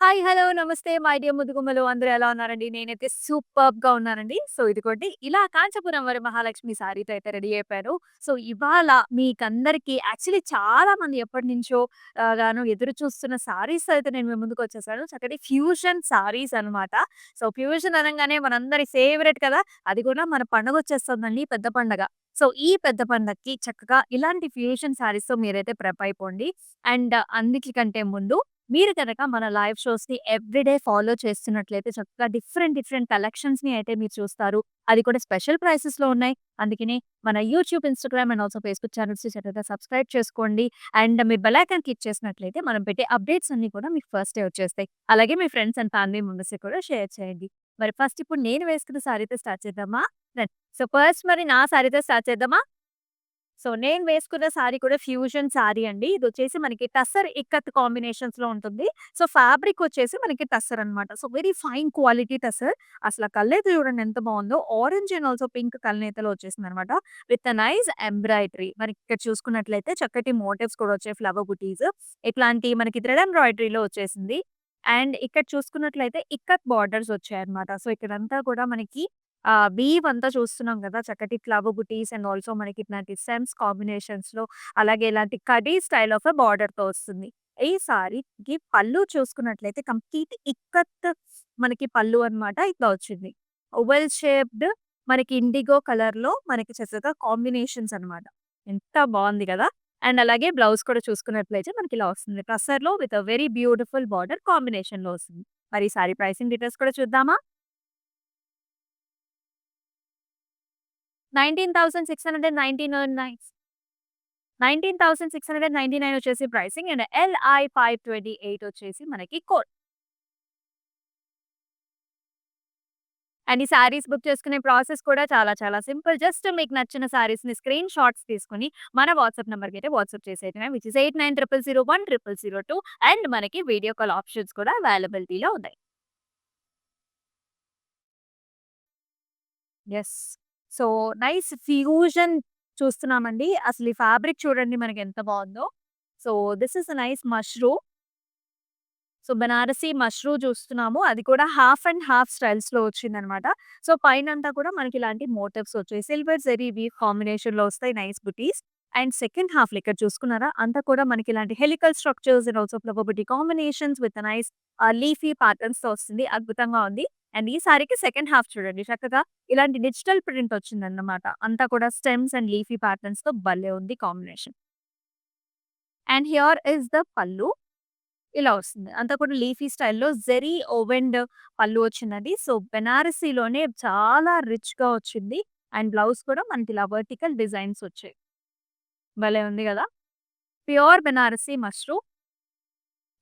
Hi! Hello! నమస్తే my dear ముద్దుగుమ్మలు అందరూ ఎలా ఉన్నారండి? నేనైతే సూపర్బ్‌గా ఉన్నానండి. సో, ఇదిగోండి ఇలా కాంచీపురం వరమహాలక్ష్మి శారీతో అయితే రెడీ అయిపోయాను. సో, ఇవాళ మీకందరికీ యాక్చువల్లీ చాలా మంది ఎప్పటినుంచో గాను ఎదురు చూస్తున్న శారీస్ అయితే నేను మీ ముందుకొచ్చేసాను. చక్కటి ఫ్యూజన్ శారీస్ అనమాట. సో, ఫ్యూజన్ అనంగానే మనందరి ఫేవరెట్ కదా! అది కూడా మన పండగొచ్చేస్తుందండి పెద్ద పండగ. సో, ఈ పెద్ద పండగకి చక్కగా ఇలాంటి ఫ్యూజన్ శారీస్‌తో మీరైతే ప్రెప్ అయిపోండి. అండ్ అన్నిటికంటే ముందు మీరు గనక మన లైవ్ షోస్‌ని ఎవ్రీడే ఫాలో చేస్తున్నట్లయితే చక్కగా డిఫరెంట్ కలెక్షన్స్‌ని అయితే మీరు చూస్తారు. అది కూడా స్పెషల్ ప్రైసెస్‌లో ఉన్నాయి. అందుకని మన YouTube, Instagram and also Facebook ఛానెల్స్‌ని చక్కగా సబ్స్క్రైబ్ చేసుకోండి. అండ్ మీరు బెల్ ఐకాన్ క్లిక్ చేసినట్లయితే మనం పెట్టే అప్డేట్స్ అన్నీ కూడా మీకు ఫస్టే వచ్చేస్తాయి. అలాగే మీ ఫ్రెండ్స్ అండ్ ఫ్యామిలీ మెంబర్స్‌కి కూడా షేర్ చేయండి. మరి ఫస్ట్ ఇప్పుడు నేను వేసుకున్న సారీతో స్టార్ట్ చేద్దామా? రండి. సో, ఫస్ట్ మరి నా సారీతో స్టార్ట్ చేద్దామా? సో, నేను వేసుకున్న సారీ కూడా ఫ్యూజన్ సారీ అండి. ఇదొచ్చేసి మనకి టస్సర్, ఇక్కత్ కాంబినేషన్స్‌లో ఉంటుంది. సో, ఫ్యాబ్రిక్ వచ్చేసి మనకి టస్సర్ అనమాట. So, very fine quality tussar. అసల కలయిత చూడండి ఎంత బావుందో. ఆరెంజ్ అండ్ ఆల్సో పింక్ కలనేతలో వచ్చేసిందనమాట. With a nice embroidery. మనకిక్కడ చూసుకున్నట్లయితే చక్కటి మోటివ్స్ కూడా వచ్చాయి. ఫ్లవర్ బుటీస్. ఇట్లాంటి మనకి థ్రెడ్ ఎంబ్రాయిడరీలో వచ్చేసింది. అండ్ ఇక్కడ చూసుకున్నట్లయితే ఇక్కత్ బార్డర్స్ వచ్చాయన్నమాట. సో, ఇక్కడంతా కూడా మనకి వీవ్ అంతా చూస్తున్నాం గదా! చక్కటి ఫ్లవర్ బుటీస్ అండ్ ఆల్సో మనకి ఇట్లాంటి సెమ్స్ కాంబినేషన్స్‌లో అలాగే ఇలాంటి కడీ స్టైల్ ఆఫ్ బార్డర్‌తో వస్తుంది. ఈ సారీకి పళ్ళు చూసుకున్నట్లయితే కంప్లీట్ ఇక్కత్ మనకి పళ్ళు అన్నమాట ఇట్లా వచ్చింది. ఓవెల్ షేప్డ్ మనకి ఇండిగో కలర్‌లో మనకి చక్కగా కాంబినేషన్స్ అన్నమాట. ఎంత బావుంది గదా! అండ్ అలాగే బ్లౌజ్ కూడా చూసుకున్నట్లయితే మనకి ఇలా వస్తుంది. టసర్‌లో with a very beautiful border కాంబినేషన్‌లో వస్తుంది. మరి ఈ సారీ ప్రైసింగ్ డీటెయిల్స్ కూడా చూద్దామా? 19,699 19,699 వచ్చేసి ప్రైసింగ్ అండ్ LI 528 వచ్చేసి మనకి కోడ్. అండ్ ఈ సారీస్ బుక్ చేసుకునే ప్రాసెస్ కూడా చాలా సింపుల్. జస్ట్ మీకు నచ్చిన సారీస్‌ని స్క్రీన్ షాట్స్ తీసుకొని మన వాట్సాప్ నంబర్‌కి అయితే వాట్సాప్ చేసేయడమే. విచ్ ఇస్ 8900010002 అండ్ మనకి వీడియో కాల్ ఆప్షన్స్ కూడా అవైలబిలిటీలో ఉన్నాయి. యెస్. సో, నైస్ ఫ్యూజన్ చూస్తున్నామండి. అసలు ఈ ఫ్యాబ్రిక్ చూడండి మనకెంత బావుందో. So, this is a nice mushroom. So, Banarasi mashru చూస్తున్నాము. అది కూడా హాఫ్ అండ్ హాఫ్ స్టైల్స్‌లో వచ్చిందనమాట. సో, పైనంతా కూడా మనకి ఇలాంటి మోటివ్స్ వచ్చాయి. సిల్వర్ జరీ వీవ్ కాంబినేషన్‌లో వస్తాయి నైస్ బుటీస్. అండ్ సెకండ్ హాఫ్‌లో ఇక్కడ చూసుకున్నారా? అంతా కూడా మనకి ఇలాంటి helical structures and also flower buti combinations with nice leafy ప్యాటర్న్స్‌తో వస్తుంది. అద్భుతంగా ఉంది. అండ్ ఈ సారీకి సెకండ్ హాఫ్ చూడండి చక్కగా ఇలాంటి డిజిటల్ ప్రింట్ వచ్చిందన్నమాట. అంతా కూడా స్టెమ్స్ అండ్ లీఫీ ప్యాటర్న్స్‌తో భలే ఉంది combination. And here is the పల్లు. ఇలా వస్తుంది. అంతా కూడా లీఫీ స్టైల్‌లో జెరీ ఓవెండ్ పళ్ళు వచ్చిందండి. సో, బెనారసీలోనే చాలా రిచ్‌గా వచ్చింది. అండ్ బ్లౌజ్ కూడా మనకి ఇలా వర్టికల్ డిజైన్స్ వచ్చాయి. భలే ఉంది గదా! ప్యూర్ బెనారసి మష్రూ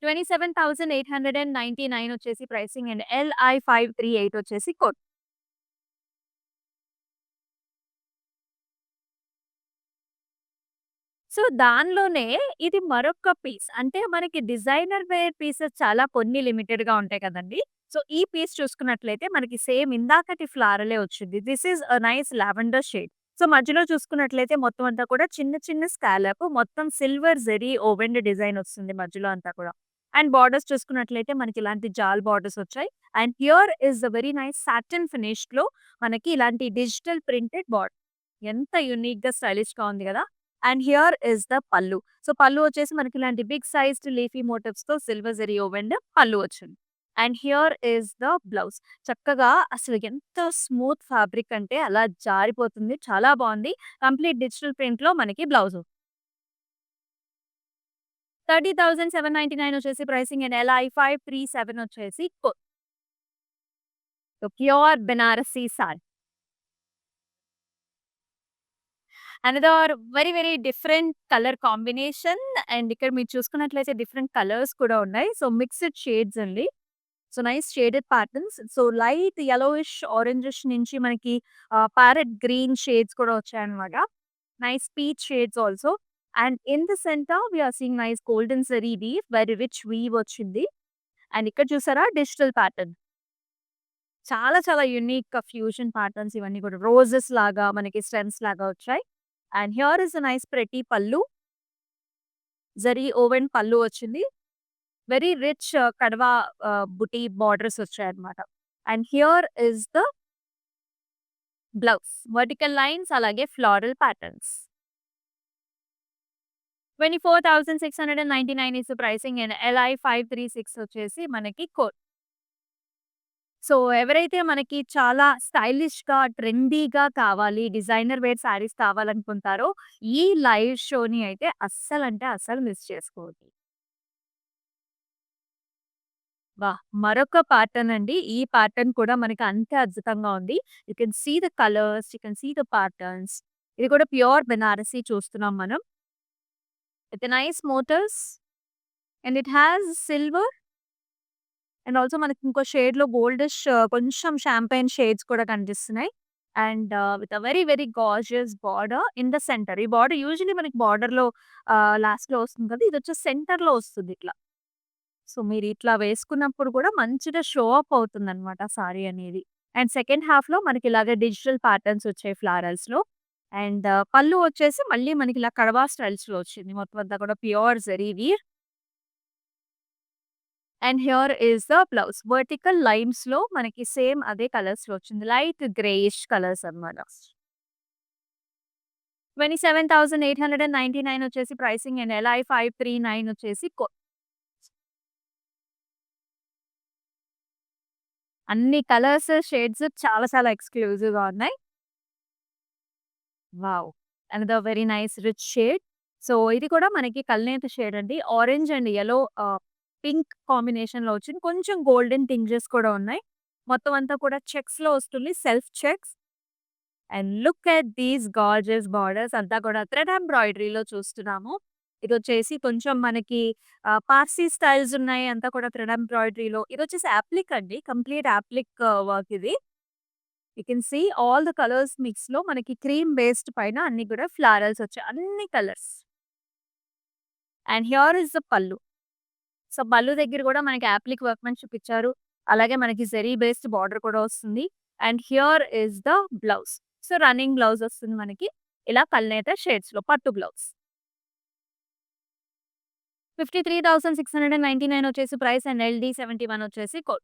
27,899 వచ్చేసి ప్రైసింగ్ అండ్ LI 538 వచ్చేసి కోడ్. సో, దానిలోనే ఇది మరొక పీస్. అంటే మనకి డిజైనర్ వేర్ పీసెస్ చాలా కొన్ని లిమిటెడ్‌గా ఉంటాయి కదండీ! సో, ఈ పీస్ చూసుకున్నట్లయితే మనకి సేమ్ ఇందాకటి ఫ్లారలే వచ్చింది. This is a nice lavender shade. So, మధ్యలో చూసుకున్నట్లయితే మొత్తం అంతా కూడా చిన్న స్కాలప్ మొత్తం సిల్వర్ జెరీ ఓవెండ్ డిజైన్ వస్తుంది మధ్యలో అంతా కూడా. అండ్ బోర్డర్స్ చూసుకున్నట్లయితే మనకి ఇలాంటి జాల్ బోర్డర్స్ వచ్చాయి. And here is a very nice satin ఫినిష్‌లో మనకి ఇలాంటి డిజిటల్ ప్రింటెడ్ బోర్డర్. ఎంత యూనిక్‌గా స్టైలిష్‌గా ఉంది గదా! And here is the pallu. So, pallu వచ్చేసి మనకి ఇలాంటి బిగ్ సైజ్డ్ లీఫీ మోటివ్స్‌తో సిల్వర్ జరీ ఓవెండ్ పల్లు వచ్చింది. And here is the blouse. చక్కగా అసలు ఎంత స్మూత్ ఫ్యాబ్రిక్ అంటే అలా జారిపోతుంది. చాలా బావుంది. కంప్లీట్ డిజిటల్ ప్రింట్‌లో మనకి బ్లౌజు. 30,799 వచ్చేసి ప్రైసింగ్ అండ్ LI 537 వచ్చేసి so, pure Banarasi sari. Another very different colour combination and ఇక్కడ మీరు చూసుకున్నట్లయితే డిఫరెంట్ కలర్స్ కూడా ఉన్నాయి. సో, మిక్స్డ్ షేడ్స్ అండి. So, nice shaded patterns. So, light yellowish, orangish నుంచి మనకి ప్యారెట్ గ్రీన్ షేడ్స్ కూడా వచ్చాయన్నమాట. Nice peach shades also. And in the centre we are seeing nice golden zari weave, very rich weave వచ్చింది. And ఇక్కడ చూసారా digital pattern. చాలా unique fusion patterns ఇవన్నీ కూడా రోజెస్ లాగా మనకి స్టెమ్స్ లాగా వచ్చాయి. And here is a nice pretty పల్లు. జరీ ఓవెన్ పల్లు వచ్చింది. వెరీ రిచ్ కడవా బుటీ బార్డర్స్ వచ్చాయన్నమాట. And here is the blouse. Vertical lines అలాగే floral patterns. 24,699 is the pricing and LI 536 వచ్చేసి మనకి కోడ్. సో, ఎవరైతే మనకి చాలా స్టైలిష్‌గా, ట్రెండీగా కావాలి, డిజైనర్ వేర్ శారీస్ కావాలనుకుంటారో, ఈ లైవ్ షోని అయితే అస్సలంటే అస్సలు మిస్ చేసుకోవద్దు. వాహ్! మరొక ప్యాటర్న్ అండి. ఈ ప్యాటర్న్ కూడా మనకి అంతే అద్భుతంగా ఉంది. You can see the colours, you can see the patterns. ఇది కూడా ప్యూర్ బెనారసి చూస్తున్నాం మనం. With nice motifs and it has silver and also మనకి ఇంకో షేడ్‌లో గోల్డిష్ కొంచెం షాంపైన్ షేడ్స్ కూడా కనిపిస్తున్నాయి. And with a very very gorgeous border in the centre. ఈ బార్డర్ యూజువల్లీ మనకి బార్డర్‌లో లాస్ట్‌లో వస్తుంది కదా! ఇదొచ్చేసి సెంటర్‌లో వస్తుంది ఇట్లా. సో, మీరు ఇట్లా వేసుకున్నప్పుడు కూడా మంచిగా షో అప్ అవుతుందన్నమాట సారీ అనేది. అండ్ సెకండ్ హాఫ్‌లో మనకి ఇలాగ డిజిటల్ ప్యాటర్న్స్ వచ్చాయి ఫ్లారల్స్‌లో. అండ్ పళ్ళు వచ్చేసి మళ్ళీ మనకి ఇలా కడవా స్టైల్స్‌లో వచ్చింది. మొత్తం అంతా కూడా pure zari weave. And here is the blouse. Vertical లైన్స్‌లో మనకి సేమ్ అదే కలర్స్‌లో వచ్చింది. లైట్ గ్రేయిష్ కలర్స్ అన్నమాట. 27,899 వచ్చేసి ప్రైసింగ్ అండ్ LI 539 వచ్చేసి అన్ని కలర్స్, షేడ్స్ చాలా చాలా ఎక్స్‌క్లూజివ్‌గా ఉన్నాయి. Wow! Another very nice rich shade. So, ఇది కూడా మనకి కల్నేత షేడ్ అండి. ఆరెంజ్ అండ్ యెల్లో పింక్ కాంబినేషన్‌లో వచ్చింది. కొంచెం గోల్డెన్ టింజెస్ కూడా ఉన్నాయి. మొత్తం అంతా కూడా చెక్స్‌లో వస్తుంది. Self checks. And look at these gorgeous borders అంతా కూడా థ్రెడ్ ఎంబ్రాయిడరీలో చూస్తున్నాము. ఇదొచ్చేసి కొంచెం మనకి పార్సీ స్టైల్స్ ఉన్నాయి. అంతా కూడా థ్రెడ్ ఎంబ్రాయిడరీలో. ఇదొచ్చేసి అప్లిక్ అండి. కంప్లీట్ అప్లిక్ వర్క్ ఇది. You can see all the colours మిక్స్‌లో మనకి క్రీమ్ బేస్డ్ పైన అన్ని కూడా ఫ్లారల్స్ వచ్చాయి. అన్ని colours. And here is the pallu. So, pallu దగ్గర కూడా మనకి అప్లిక్ వర్క్‌మెన్‌షిప్ ఇచ్చారు. అలాగే మనకి జెరీ బేస్డ్ బార్డర్ కూడా వస్తుంది. And here is the blouse. So, running blouse వస్తుంది మనకి. ఇలా కల్నేత షేడ్స్‌లో పట్టు బ్లౌజ్. 53,699 వచ్చేసి ప్రైస్ అండ్ LD 71 వచ్చేసి కోడ్.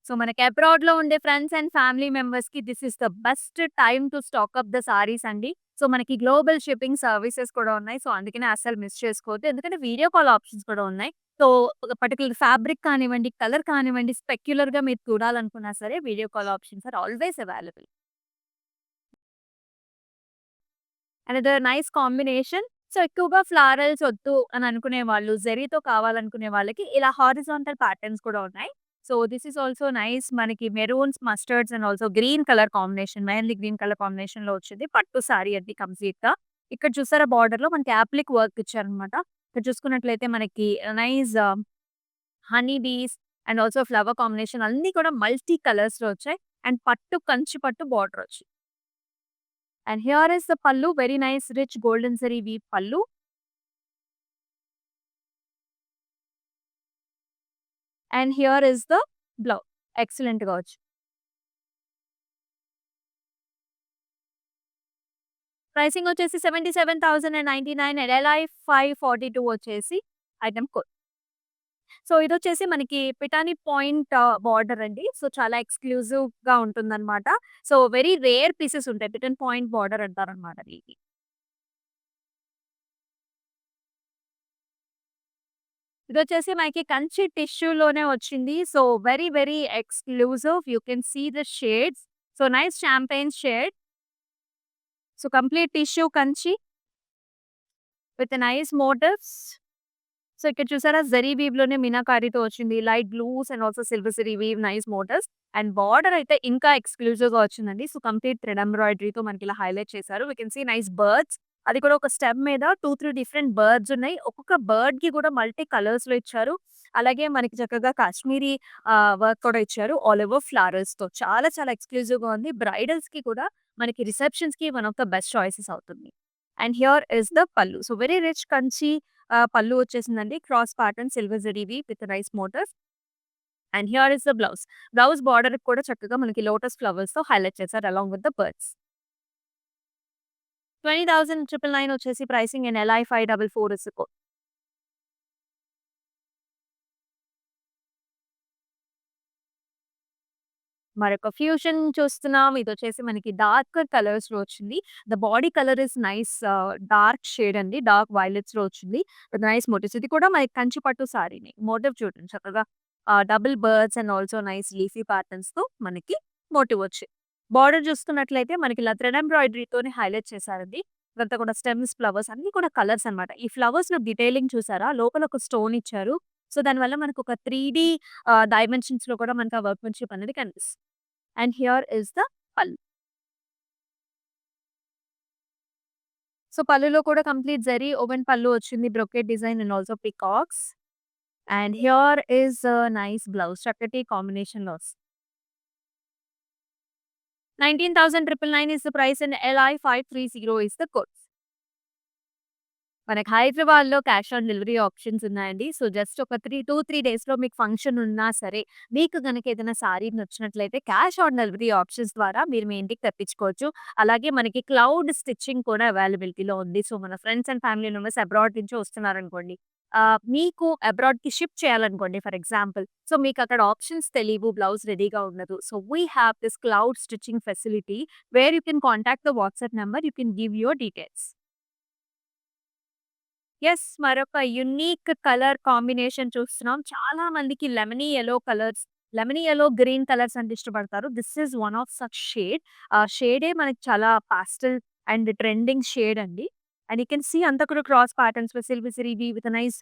సో, మనకి అబ్రాడ్‌లో ఉండే ఫ్రెండ్స్ అండ్ ఫ్యామిలీ మెంబర్స్‌కి this is the best time to stock up the saris అండి. సో, మనకి గ్లోబల్ షిప్పింగ్ సర్వీసెస్ కూడా ఉన్నాయి. సో, అందుకనే అస్సలు మిస్ చేసుకోవద్దు. ఎందుకంటే వీడియో కాల్ ఆప్షన్స్ కూడా ఉన్నాయి. సో, ఒక పర్టిక్యులర్ ఫ్యాబ్రిక్ కానివ్వండి, కలర్ కానివ్వండి, స్పెక్యులర్‌గా మీరు చూడాలనుకున్నా సరే video call options are always available. Another nice combination. So, ఎక్కువగా ఫ్లారల్స్ వద్దు అని అనుకునే వాళ్ళు, జెరీతో కావాలనుకునే వాళ్ళకి ఇలా హారిజాంటల్ ప్యాటర్న్స్ కూడా ఉన్నాయి. So, this is also nice. మనకి maroons, mustards and also green colour combination, mehndi green colour కాంబినేషన్‌లో వచ్చింది. పట్టు సారీ అది కంప్లీట్‌గా. ఇక్కడ చూసారా బార్డర్‌లో మనకి యాప్లిక్ వర్క్ ఇచ్చారనమాట. ఇక్కడ చూసుకున్నట్లయితే మనకి nice honey bees and also flower combination అన్నీ కూడా మల్టీ కలర్స్‌లో వచ్చాయి. అండ్ పట్టు కంచి పట్టు బార్డర్ వచ్చింది. And here is the pallu. Very nice rich golden zari weave pallu. And here is the blouse. ఎక్సలెంట్‌గా వచ్చింది. ప్రైసింగ్ వచ్చేసి 77,099 అండ్ LI 542 వచ్చేసి ఐటెమ్ కోడ్. సో, ఇదొచ్చేసి మనకి పిటానీ పాయింట్ బార్డర్ అండి. సో, చాలా ఎక్స్‌క్లూజివ్‌గా ఉంటుందన్నమాట. సో, వెరీ రేర్ పీసెస్ ఉంటాయి. పిటన్ పాయింట్ బార్డర్ అంటారన్నమాట దీన్ని. ఇదొచ్చేసి మనకి కంచి టిష్యూలోనే వచ్చింది. So, very very exclusive. You can see the shades. So, nice champagne shade. So, complete tissue Kanchi with nice motifs. So, ఇక్కడ చూసారా జరీ వీవ్‌లోనే మీనాకారితో వచ్చింది. Light blues and also silver zari weave nice motifs. And border అయితే ఇంకా ఎక్స్‌క్లూజివ్‌గా వచ్చిందండి. సో, కంప్లీట్ థ్రెడ్ ఎంబ్రాయిడరీతో మనకి ఇలా హైలైట్ చేశారు. We can see nice birds. అది కూడా ఒక స్టెమ్ మీద 2, 3 డిఫరెంట్ బర్డ్స్ ఉన్నాయి. ఒక్కొక్క బర్డ్‌కి కూడా మల్టీ కలర్స్‌లో ఇచ్చారు. అలాగే మనకి చక్కగా కాశ్మీరీ వర్క్ కూడా ఇచ్చారు. ఆల్ ఓవర్ ఫ్లవర్స్‌తో. చాలా చాలా ఎక్స్‌క్లూజివ్‌గా ఉంది. బ్రైడల్స్‌కి కూడా మనకి రిసెప్షన్స్‌కి one of the best choices అవుతుంది. And here is the pallu. So, very rich Kanchi pallu వచ్చేసిందండి. క్రాస్ ప్యాటర్న్ సిల్వర్ జరీవి with nice motifs. And here is the blouse. Blouse బార్డర్‌కి కూడా చక్కగా మనకి లోటస్ ఫ్లవర్స్‌తో హైలైట్ చేశారు అలాంగ్ విత్ ద బర్డ్స్. 20,999 వచ్చేసి ప్రైసింగ్ అండ్ LI 544 ఇస్ మరొక ఫ్యూజన్ చూస్తున్నాం. ఇదొచ్చేసి మనకి డార్కర్ కలర్స్‌లో వచ్చింది. The body colour is nice dark shade అండి. డార్క్ వయలెట్స్‌లో వచ్చింది. With nice motifs. ఇది కూడా మనకి కంచి పట్టు సారీనే. మోటివ్ చూడండి చక్కగా double birds and also nice leafy ప్యాటర్న్స్‌తో మనకి మోటివ్ వచ్చింది. బార్డర్ చూసుకున్నట్లయితే మనకి ఇలా థ్రెడ్ ఎంబ్రాయిడరీతోని హైలైట్ చేశారండి. ఇదంతా కూడా స్టెమ్స్, ఫ్లవర్స్ అన్నీ కూడా కలర్స్ అన్నమాట. ఈ ఫ్లవర్స్‌లో డీటెయిలింగ్ చూసారా? లోపల ఒక స్టోన్ ఇచ్చారు. సో, దానివల్ల మనకొక 3 డైమెన్షన్స్‌లో కూడా మనకు ఆ వర్క్‌మెన్‌షిప్ అనేది కనిపిస్తుంది. And here is the pallu. So, పల్లులో కూడా కంప్లీట్ జరీ ఓవెన్ పల్లు వచ్చింది. Brocade design and also peacocks. And here is nice blouse. చక్కటి కాంబినేషన్‌లో వస్తుంది. 19,999 is the price and LI530 is the code. మనకి హైదరాబాద్‌లో క్యాష్ ఆన్ డెలివరీ ఆప్షన్స్ ఉన్నాయండి. సో, జస్ట్ ఒక 3 డేస్‌లో మీకు ఫంక్షన్ ఉన్నా సరే, మీకు గనక ఏదైనా సారీ నచ్చినట్లయితే క్యాష్ ఆన్ డెలివరీ ఆప్షన్స్ ద్వారా మీరు మీ ఇంటికి తెప్పించుకోవచ్చు. అలాగే మనకి క్లౌడ్ స్టిచ్చింగ్ కూడా అవైలబిలిటీలో ఉంది. సో, మన friends and family members abroad నుంచి వస్తున్నారనుకోండి. మీకు అబ్రాడ్‌కి షిప్ చేయాలనుకోండి ఫర్ ఎగ్జాంపుల్. సో, మీకక్కడ ఆప్షన్స్ తెలీవు. బ్లౌజ్ రెడీగా ఉండదు. So, we have this cloud stitching facility where you can contact the WhatsApp number. You can give your details. Yes. మరొక యూనిక్ కలర్ కాంబినేషన్ చూస్తున్నాం. చాలా మందికి లెమనీ యెల్లో, గ్రీన్ కలర్స్ అంటే ఇష్టపడతారు. This is one of such shade. ఆ షేడే మనకి చాలా పాస్టల్ అండ్ ట్రెండింగ్ షేడ్ అండి. అండ్ యూ కెన్ సీ అంతా కూడా క్రాస్ ప్యాటర్న్స్ విసిరి with nice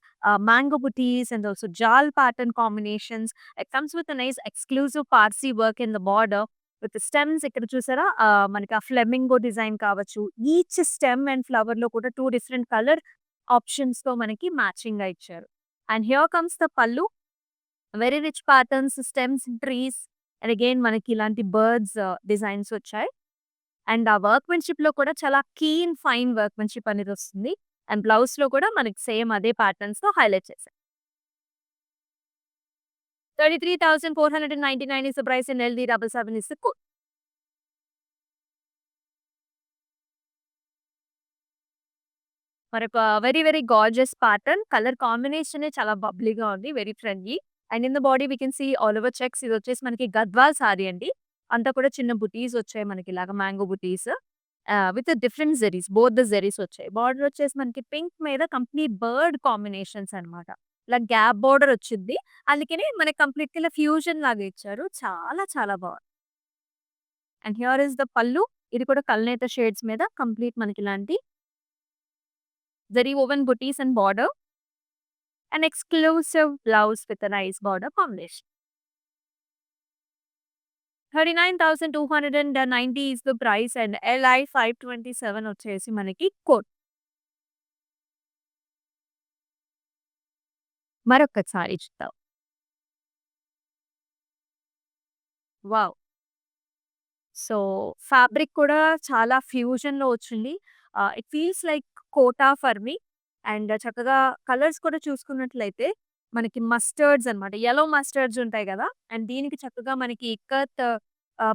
mango buttis and also jaal pattern combinations. It comes with nice exclusive Parsi work in the border with stems ఇక్కడ చూసారా? మనకి ఆ ఫ్లెమింగో డిజైన్ కావచ్చు. ఈచ్ స్టెమ్ అండ్ ఫ్లవర్‌లో కూడా 2 డిఫరెంట్ కలర్ ఆప్షన్స్‌తో మనకి మ్యాచింగ్‌గా ఇచ్చారు. And here comes the pallu. Very rich patterns, stems, trees and again మనకి ఇలాంటి బర్డ్స్ డిజైన్స్ వచ్చాయి. అండ్ ఆ వర్క్‌మెన్‌షిప్‌లో కూడా చాలా ఫైన్ వర్క్‌మెన్‌షిప్ అనేది వస్తుంది. అండ్ బ్లౌజ్‌లో కూడా మనకి సేమ్ అదే ప్యాటర్న్స్‌తో హైలైట్ చేశారు. 33,499 is the price and LD77 is the code. మరొక వెరీ గార్జియస్ ప్యాటర్న్. కలర్ కాంబినేషనే చాలా బబ్లీగా ఉంది. Very trendy. And in the body we can see all over checks. ఇదొచ్చేసి మనకి గద్వాల్ సారీ అండి. అంతా కూడా చిన్న బుటీస్ వచ్చాయి మనకిలాగా mango buttis. With different zaris. Both the zaris వచ్చాయి. బార్డర్ వచ్చేసి మనకి పింక్ మీద కంప్లీట్ బర్డ్ కాంబినేషన్స్ అన్నమాట. ఇలా గ్యాప్ బోర్డర్ వచ్చిద్ది. అందుకనే మనకి కంప్లీట్‌గా ఇలా ఫ్యూజన్ లాగా ఇచ్చారు. చాలా బావుంది. And here is the pallu. ఇది కూడా కల్నేత షేడ్స్ మీద కంప్లీట్ మనకిలాంటి zari woven booties and border, an exclusive blouse with a nice border combination. 39,290 is the price and LI 527 వచ్చేసి మనకి కోట్. మరొకసారి చూద్దాం. వావ్! సో, ఫ్యాబ్రిక్ కూడా చాలా ఫ్యూజన్‌లో వచ్చింది. It feels like Kota for me. And చక్కగా కలర్స్ కూడా చూసుకున్నట్లయితే మనకి మస్టర్డ్స్ అన్నమాట. యెల్లో మస్టర్డ్స్ ఉంటాయి గదా! అండ్ దీనికి చక్కగా మనకి ఇక్కత్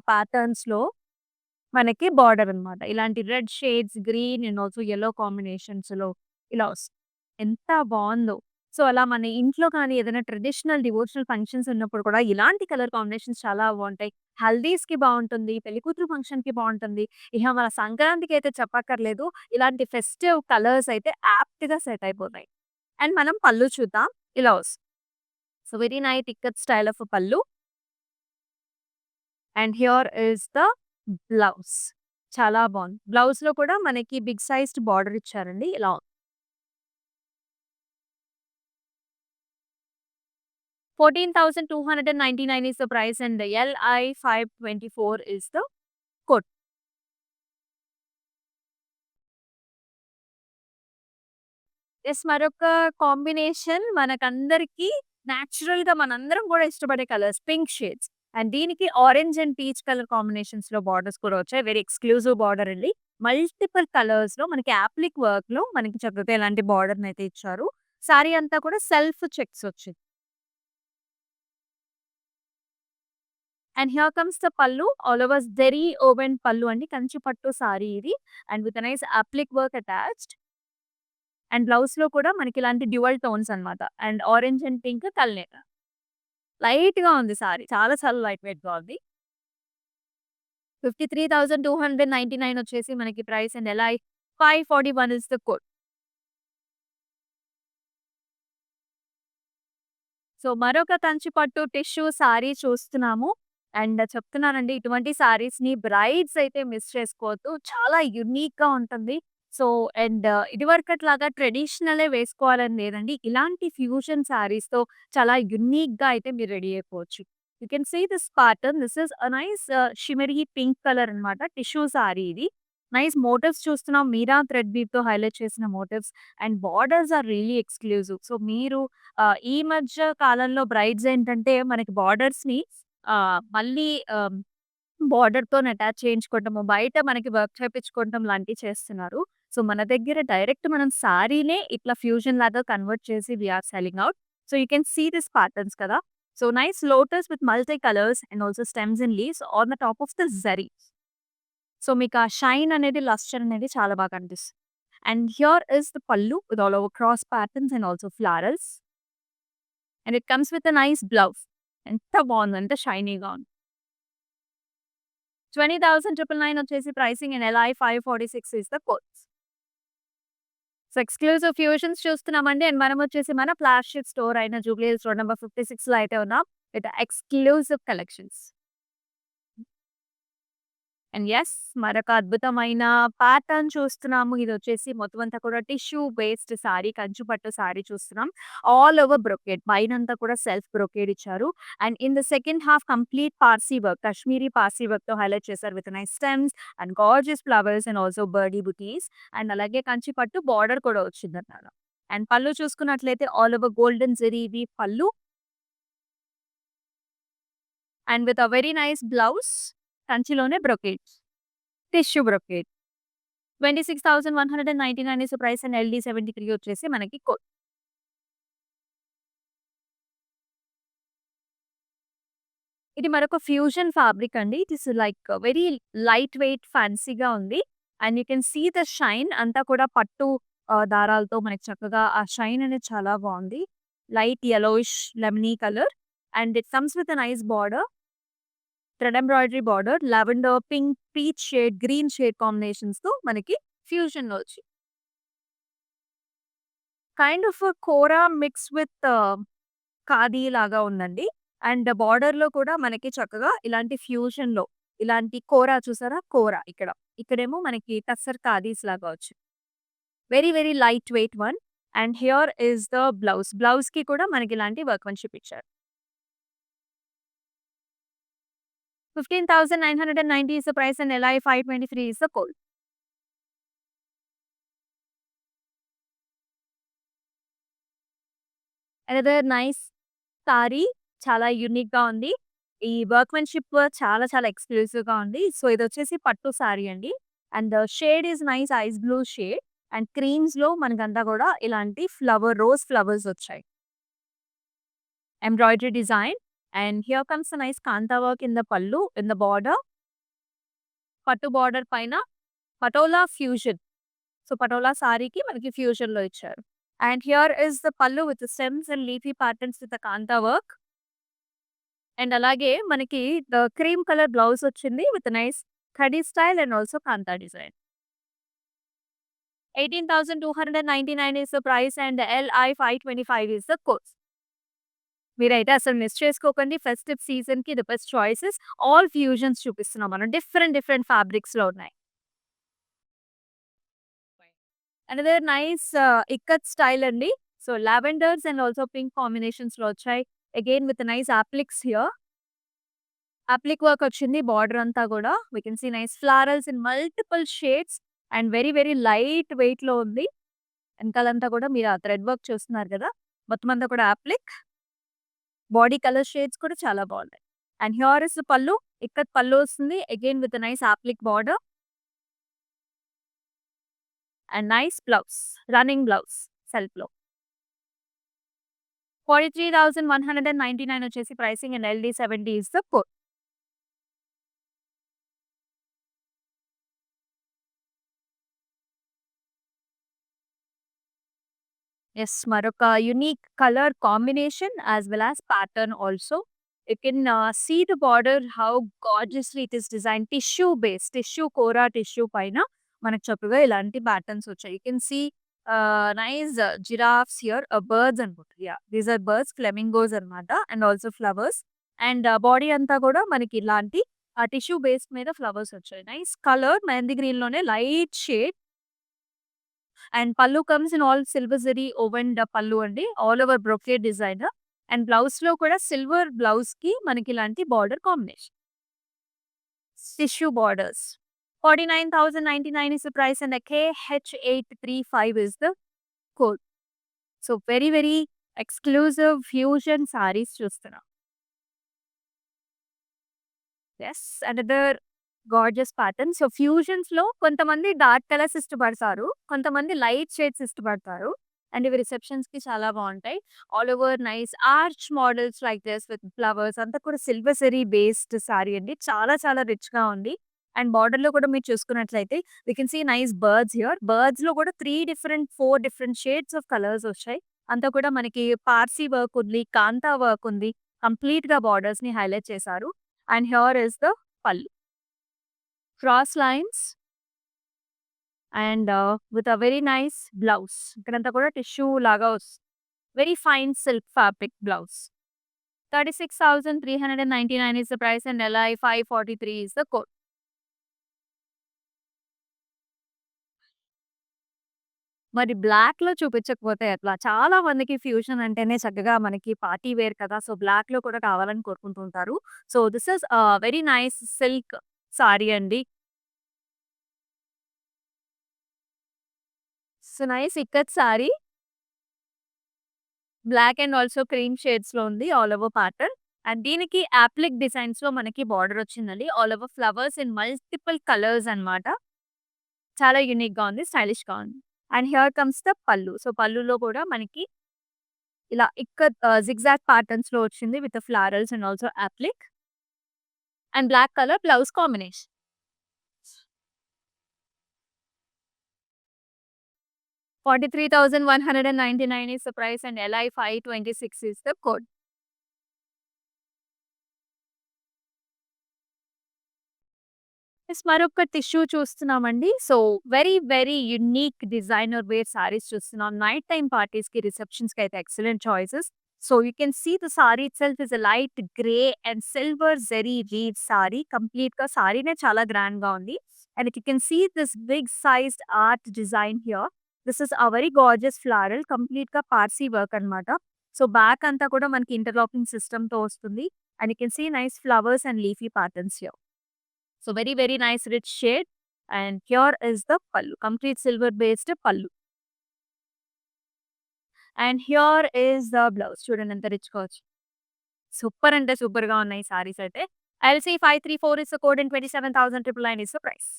ప్యాటర్న్స్‌లో మనకి బార్డర్ అన్నమాట. ఇలాంటి red shades, green and also yellow కాంబినేషన్స్‌లో ఇలా వస్తుంది. ఎంత బావుందో! సో, అలా మన ఇంట్లో కానీ ఏదైనా ట్రెడిషనల్ డివోషనల్ ఫంక్షన్స్ ఉన్నప్పుడు కూడా ఇలాంటి కలర్ కాంబినేషన్స్ చాలా బావుంటాయి. హల్దీస్‌కి బావుంటుంది. పెళ్లికూతురు ఫంక్షన్‌కి బావుంటుంది. ఇహ మన సంక్రాంతికైతే చెప్పక్కర్లేదు. ఇలాంటి ఫెస్టివ్ కలర్స్ అయితే యాప్ట్‌గా సెట్ అయిపోతాయి. అండ్ మనం పళ్ళు చూద్దాం. ఇలా వస్తుంది. So, very nice ikat style of pallu. And here is the blouse. చాలా బావుంది. బ్లౌజ్‌లో కూడా మనకి బిగ్ సైజ్డ్ బార్డర్ ఇచ్చారండి. ఇలా ఉంది. 14,299 is the price and LI 524 is the code. Yes. మరొక కాంబినేషన్ మనకందరికి నేచురల్‌గా మనందరం కూడా ఇష్టపడే కలర్స్ పింక్ షేడ్స్. అండ్ దీనికి ఆరెంజ్ అండ్ పీచ్ కలర్ కాంబినేషన్స్‌లో బార్డర్స్ కూడా వచ్చాయి. వెరీ ఎక్స్‌క్లూజివ్ బార్డర్ అండి. మల్టిపుల్ కలర్స్‌లో మనకి యాప్లిక్ వర్క్‌లో మనకి చక్కగా ఇలాంటి బార్డర్‌నైతే ఇచ్చారు. సారీ అంతా కూడా సెల్ఫ్ చెక్స్ వచ్చింది. And here comes the pallu. All over zari woven pallu అండి. కంచి పట్టు సారీ ఇది. And with nice applique work attached. And బ్లౌజ్‌లో కూడా మనకి ఇలాంటి డ్యూయల్ టోన్స్ అన్నమాట. And orange and pink kalnetha. లైట్‌గా ఉంది సారీ. చాలా లైట్ వెయిట్‌గా ఉంది. 53,299 వచ్చేసి మనకి price and LI 541 is the code. So, మరొక కంచి పట్టు టిష్యూ సారీ చూస్తున్నాము. అండ్ చెప్తున్నానండి ఇటువంటి సారీస్‌ని బ్రైడ్స్ అయితే మిస్ చేసుకోవద్దు. చాలా యూనిక్‌గా ఉంటుంది. సో, అండ్ ఇదివరకట్లాగా ట్రెడిషనలే వేసుకోవాలని లేదండి. ఇలాంటి ఫ్యూజన్ సారీస్‌తో చాలా యూనిక్‌గా అయితే మీరు రెడీ అయిపోవచ్చు. You can see this pattern. This is a nice shimmery pink colour అన్నమాట. టిష్యూ సారీ ఇది. నైస్ మోటివ్స్ చూస్తున్నాం. మీరా థ్రెడ్ వీవ్‌తో హైలైట్ చేసిన motifs and borders are really exclusive. So, మీరు ఈ మధ్య కాలంలో బ్రైడ్స్ ఏంటంటే మనకి బార్డర్స్‌ని మళ్ళీ బార్డర్‌తోని అటాచ్ చేయించుకోవటము, బయట మనకి వర్క్ చేపించుకోవటం లాంటివి చేస్తున్నారు. సో, మన దగ్గర డైరెక్ట్ మనం సారీనే ఇట్లా ఫ్యూజన్ లాగా కన్వర్ట్ చేసి we are selling out. So, you can see this patterns కదా! So, nice lotus with multi colours and also stems and leaves on the top of the zari. So, మీకు ఆ shine అనేది, lustre అనేది చాలా బాగా కనిపిస్తుంది. And here is the pallu with all over cross patterns and also florals. And it comes with a nice blouse. ఎంత బావుందంటే షైనీగా ఉంది. 20,999 వచ్చేసి pricing and LI 546 is the code. So, exclusive fusions చూస్తున్నామండి. అండ్ మనమొచ్చేసి మన ఫ్లాగ్‌షిప్ స్టోర్ అయిన Jubilee Hills road number 56లో అయితే ఉన్నాం. With exclusive collections. And yes, మరొక అద్భుతమైన ప్యాటర్న్ చూస్తున్నాము. ఇదొచ్చేసి మొత్తం అంతా కూడా టిష్యూ బేస్డ్ సారీ, కంచు పట్టు సారీ చూస్తున్నాం. All over brocade. పైనంతా కూడా సెల్ఫ్ బ్రొకేడ్ ఇచ్చారు. And in the second half complete Parsi work, Kashmiri Parsi వర్క్‌తో హైలైట్ చేశారు with nice stems and gorgeous flowers and also birdie buttis. And అలాగే కంచి పట్టు బార్డర్ కూడా వచ్చిందన్నమాట. అండ్ పళ్ళు చూసుకున్నట్లయితే ఆల్ ఓవర్ గోల్డెన్ జరీది pallu and with a very nice blouse. కంచిలోనే brocade. Tissue brocade. 26,199 is the price and LD 73 వచ్చేసి మనకి కోడ్. ఇది మరొక ఫ్యూజన్ ఫ్యాబ్రిక్ అండి. It is like very light weight ఫ్యాన్సీగా ఉంది. And you can see the shine అంతా కూడా పట్టు దారాలతో మనకి చక్కగా ఆ షైన్ అనేది చాలా బావుంది. Light yellowish lemony colour and it comes with a nice border. Thread embroidery border, lavender, pink, peach shade, green shade కాంబినేషన్స్‌తో మనకి ఫ్యూజన్‌లో వచ్చింది. Kind of kora mix with khadi లాగా ఉందండి. అండ్ బార్డర్‌లో కూడా మనకి చక్కగా ఇలాంటి ఫ్యూజన్‌లో ఇలాంటి కోరా చూసారా? కోరా ఇక్కడ. ఇక్కడేమో మనకి టస్సర్ ఖాదీస్ లాగా వచ్చింది. Very very light wait one. And here is the blouse. బ్లౌజ్‌కి కూడా మనకి ఇలాంటి వర్క్‌మెన్‌షిప్ ఇచ్చారు. 15,990 is the price and LI 523 is the code. Another nice sorry. చాలా యూనిక్‌గా ఉంది. ఈ వర్క్‌మెన్‌షిప్ చాలా చాలా ఎక్స్‌క్లూజివ్‌గా ఉంది. సో, ఇదొచ్చేసి పట్టు సారీ అండి. And the shade is nice ice blue shade. And క్రీమ్స్‌లో మనకంతా కూడా ఇలాంటి రోజ్ ఫ్లవర్స్ వచ్చాయి. Embroidery design and here comes a nice kantha work in the pallu, in the border. పట్టు బార్డర్ పైన పటోలా ఫ్యూజన్. సో, పటోలా సారీకి మనకి ఫ్యూజన్‌లో ఇచ్చారు. And here is the pallu with stems and leafy patterns with the kantha work. And అలాగే మనకి cream colour blouse వచ్చింది with nice khadi style and also kantha design. 18,299 is the price and LI 525 is the code. మీరైతే అసలు miss చేసుకోకండి. Festive సీజన్‌కి the best choices. All fusions చూపిస్తున్నాం మనం. Different different ఫ్యాబ్రిక్స్‌లో ఉన్నాయి. అనదర్ నైస్ ఇక్కత్ స్టైల్ అండి. So, lavenders and also pink కాంబినేషన్స్‌లో వచ్చాయి. Again with nice appliques here. Applique work వచ్చింది బార్డర్ అంతా గూడా. We can see nice florals in multiple shades and very very light వెయిట్‌లో ఉంది. వెనకాలంతా కూడా మీరు ఆ థ్రెడ్ వర్క్ చూస్తున్నారు కదా! మొత్తం అంతా కూడా అప్లిక్. బాడీ కలర్ షేడ్స్ కూడా చాలా బావున్నాయి. అండ్ హియర్ ఇస్ పల్లు. ఇక్కత్ పల్లు వస్తుంది. Again with nice applique border. And nice blouse. Running blouse సెల్ఫ్‌లో. 43,199 వచ్చేసి pricing and LD 70 is the code. Yes, మరొక unique colour combination as well as pattern also. You can see the border how gorgeously it is designed. Tissue based, tissue Cora tissue పైన మనకు చక్కగా ఇలాంటి patterns వచ్చాయి. You can see nice giraffes here, birds అనుకుంటా. Yeah, these are birds, flamingos అన్నమాట and also flowers. And body అంతా కూడా మనకి ఇలాంటి టిష్యూ బేస్ మీద ఫ్లవర్స్ వచ్చాయి. నైస్ కలర్ మెహందీ గ్రీన్ లోనే light shade. And pallu comes in all silver zari woven pallu అండి. All over brocade design. And blouse లో కూడా సిల్వర్ బ్లౌజ్ కి మనకి ఇలాంటి border combination. Tissue borders. 49,099 is the price and the KH835 is the code. So very very exclusive fusion sarees చూస్తున్నాం. Yes, another gorgeous pattern. So fusions లో కొంతమంది dark colours ఇష్టపడతారు, కొంతమంది లైట్ షేడ్స్ ఇష్టపడతారు. And ఇవి రిసెప్షన్స్ కి చాలా బాగుంటాయి. All over nice arch models like this with flowers అంతా కూడా సిల్వర్ జరీ బేస్డ్ సారీ అండి. చాలా చాలా రిచ్ గా ఉంది. అండ్ బార్డర్ లో కూడా మీరు చూసుకున్నట్లయితే we can see nice birds here. Birds లో కూడా 4 డిఫరెంట్ షేడ్స్ ఆఫ్ కలర్స్ వచ్చాయి. అంతా కూడా మనకి పార్సీ వర్క్ ఉంది, కాంతా వర్క్ ఉంది. కంప్లీట్ గా బార్డర్స్ ని హైలైట్ చేశారు. And here is the pallu. Cross lines and with a very nice blouse. Ikkadanta kuda tissue laga very fine silk fabric blouse. 36,399 is the price and LI 543 is the code. మరి బ్లాక్‌లో చూపించకపోతే ఎట్లా? చాలా మందికి fusion అంటేనే చక్కగా మనకి party wear కదా! So, బ్లాక్‌లో కూడా కావాలని కోరుకుంటూ ఉంటారు. So, this is very nice silk sari అండి. So, nice ikat sari. Black and also cream షేడ్స్‌లో ఉంది ఆల్ ఓవర్ ప్యాటర్న్. అండ్ దీనికి యాప్లిక్ డిజైన్స్‌లో మనకి బార్డర్ వచ్చిందండి. All over flowers in multiple colours అన్నమాట. చాలా యూనిక్‌గా ఉంది. స్టైలిష్‌గా ఉంది. And here comes the pallu. So, పల్లులో కూడా మనకి ఇలా ఇక్కత్ జిగ్‌జాగ్ ప్యాటర్న్స్‌లో వచ్చింది with florals and also applique. And black colour blouse combination. 43,199 is the price and LI 526 is the code. మరొక టిష్యూ చూస్తున్నామండి. So, very very unique designer wear saris చూస్తున్నాం. Night time parties కి రిసెప్షన్స్ కి అయితే excellent choices. So, you can see the sari itself is a light grey and silver zari weave sari. Complete గా సారీనే చాలా grand గా ఉంది. And you can see this big sized art design here. This is a very gorgeous floral. Complete గా Parsi work అన్నమాట. So, back అంతా కూడా మనకి ఇంటర్లాకింగ్ సిస్టమ్ తో వస్తుంది. And you can see nice flowers and leafy patterns here. So very very nice rich shade. And here is the pallu, complete silver based pallu. And here is the blouse. చూడండి ఎంత rich గా వచ్చి super అంటే super గా ఉన్నాయి సారీస్ అయితే. LC 534 is the code and 27,999 is the price.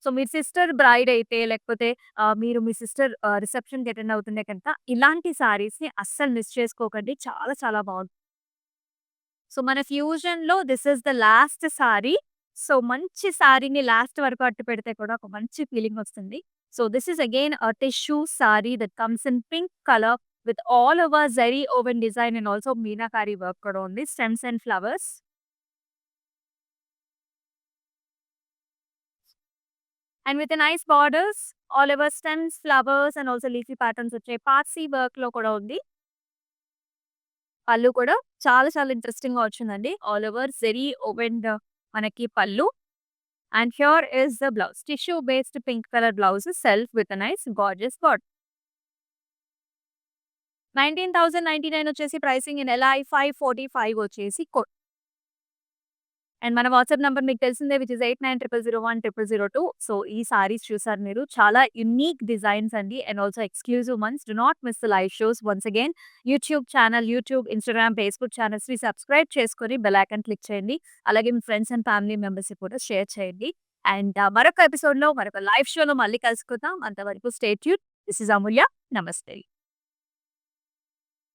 So మీరు sister braid అయితే లేకపోతే మీరు మీ సిస్టర్ రిసెప్షన్ కి అటెండ్ అవుతుండే కనుక ఇలాంటి సారీస్ ని అస్సలు మిస్ చేసుకోకండి. చాలా చాలా బాగుంది. సో మన ఫ్యూజన్ లో this is the last sorry. So మంచి సారీని లాస్ట్ వరకు అట్టు పెడితే కూడా ఒక మంచి ఫీలింగ్ వస్తుంది. So this is again a tissue sari that comes in pink colour with all over zari woven design and also meenakari work కూడా ఉంది. Stems and flowers. And with nice borders all over stems, flowers and also leafy patterns వచ్చాయి. Parsi work లో కూడా ఉంది. పళ్ళు కూడా చాలా చాలా ఇంట్రెస్టింగ్ గా వచ్చిందండి. ఆల్ ఓవర్ జెరీ ఓవెన్ మనకి పళ్ళు. And here is the blouse. Tissue based pink colour blouse self with nice gorgeous border. 19,099 వచ్చేసి ప్రైసింగ్ ఇన్ LI 545 వచ్చేసి కోడ్. అండ్ మన వాట్సాప్ నంబర్ మీకు తెలిసిందే విచ్ ఇస్ 8900010002. సో ఈ సారీస్ చూసారు మీరు. చాలా యునిక్ డిజైన్స్ అండి and also exclusive once. Do not miss the live shows. Once again YouTube channel, YouTube, Instagram, Facebook channels ని సబ్స్క్రైబ్ చేసుకొని బెల్ ఐకాన్ క్లిక్ చేయండి. అలాగే మీ ఫ్రెండ్స్ అండ్ ఫ్యామిలీ మెంబర్స్ కూడా షేర్ చేయండి. అండ్ మరొక ఎపిసోడ్ లో మరొక లైవ్ షోలో మళ్ళీ కలుసుకుందాం. అంతవరకు స్టే ట్యూన్. దిస్ ఇస్ అమూల్య. నమస్తే.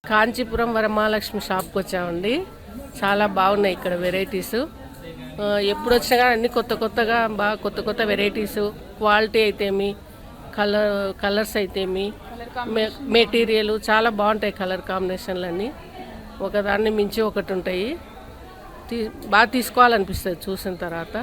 కాంచీపురం వరమహాలక్ష్మి షాప్కి వచ్చామండి. చాలా బాగున్నాయి ఇక్కడ వెరైటీస్. ఎప్పుడు వచ్చినా కానీ అన్ని కొత్త కొత్తగా బాగా కొత్త కొత్త వెరైటీస్, క్వాలిటీ అయితేమి, కలర్స్ అయితేమి, మెటీరియల్ చాలా బాగుంటాయి. కలర్ కాంబినేషన్లు అన్నీ ఒకదాన్ని మించి ఒకటి ఉంటాయి. బాగా తీసుకోవాలనిపిస్తుంది చూసిన తర్వాత.